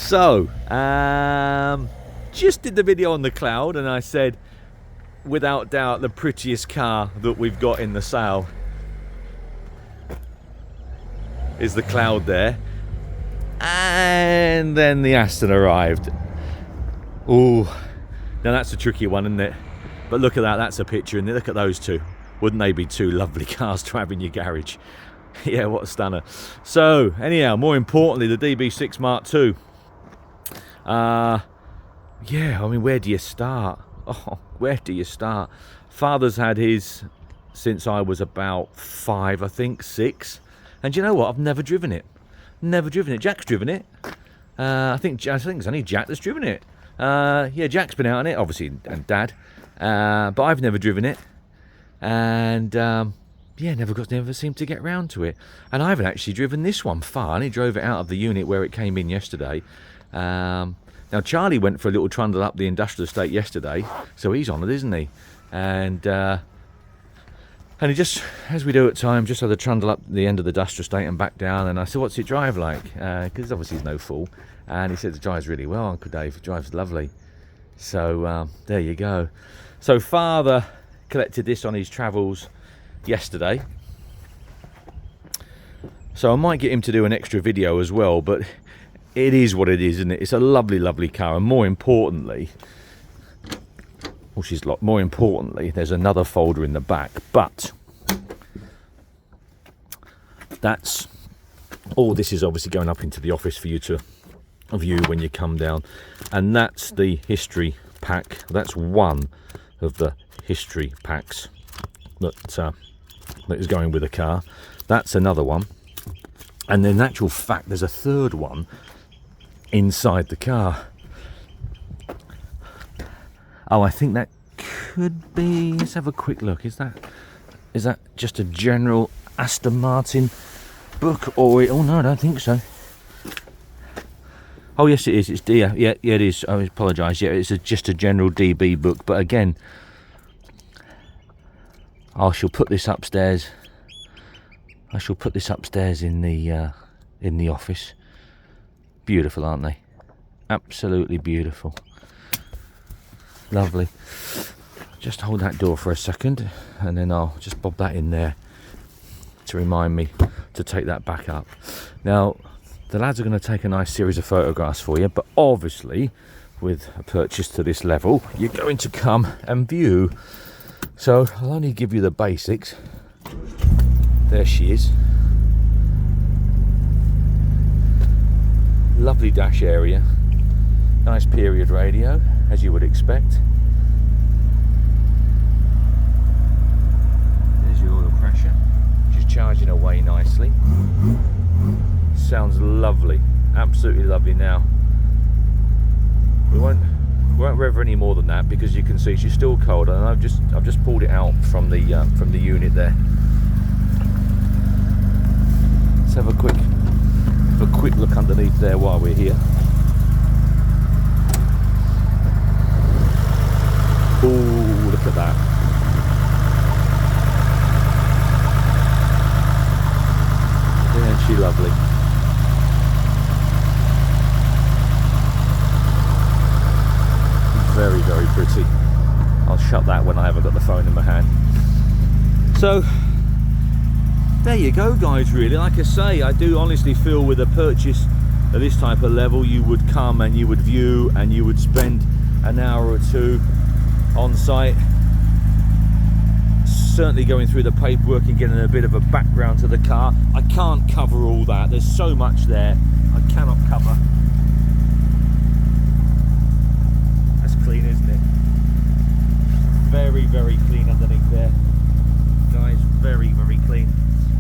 So, just did the video on the Cloud, and I said, without doubt, the prettiest car that we've got in the sale is the Cloud there. And then the Aston arrived. Ooh, now that's a tricky one, isn't it? But look at that, that's a picture, and look at those two. Wouldn't they be two lovely cars to have in your garage? Yeah, what a stunner. So, anyhow, more importantly, the DB6 Mark II. Yeah, I mean, where do you start? Oh, where do you start? Father's had his since I was about 5, I think, 6. And you know what? I've never driven it. Never driven it. Jack's driven it. I think it's only Jack that's driven it. Yeah, Jack's been out on it, obviously, and Dad. But I've never driven it. And yeah, never seemed to get round to it. And I haven't actually driven this one far. I only drove it out of the unit where it came in yesterday. Now Charlie went for a little trundle up the industrial estate yesterday, so he's on it, isn't he? And he just, as we do at times, just had a trundle up the end of the industrial estate and back down. And I said, "What's it drive like?" Because obviously he's no fool. And he said, "It drives really well, Uncle Dave. It drives lovely." So there you go. So Father collected this on his travels yesterday. So I might get him to do an extra video as well, but it is what it is, isn't it? It's a lovely, lovely car, and more importantly, more importantly, there's another folder in the back, but that's all. This is obviously going up into the office for you to view when you come down, and that's the history pack. That's one of the history packs that is going with the car. That's another one, and in actual fact, there's a third one inside the car. Oh, I think that could be, let's have a quick look. Is that just a general Aston Martin book, or oh no, I don't think so. Oh yes, it is. It's yeah, it is. I apologise. Yeah, it's just a general DB book. But again, I shall put this upstairs. I shall put this upstairs in the office. Beautiful, aren't they? Absolutely beautiful. Lovely. Just hold that door for a second, and then I'll just bob that in there to remind me to take that back up. Now, the lads are going to take a nice series of photographs for you, but obviously, with a purchase to this level, you're going to come and view. So I'll only give you the basics. There she is. Lovely dash area. Nice period radio, as you would expect. There's your oil pressure, just charging away nicely. Sounds lovely, absolutely lovely. Now we won't rev any more than that, because you can see she's still cold, and I've just pulled it out from the unit there. Let's have a quick look underneath there while we're here. Oh, look at that. Isn't she lovely? Very, very pretty. I'll shut that when I haven't got the phone in my hand. So there you go, guys. Really, like I say, I do honestly feel with a purchase at this type of level, you would come and you would view, and you would spend an hour or two on site, certainly going through the paperwork and getting a bit of a background to the car. I can't cover all that. There's so much there I cannot cover. That's clean, isn't it? Very, very clean underneath there, guys. Very, very clean.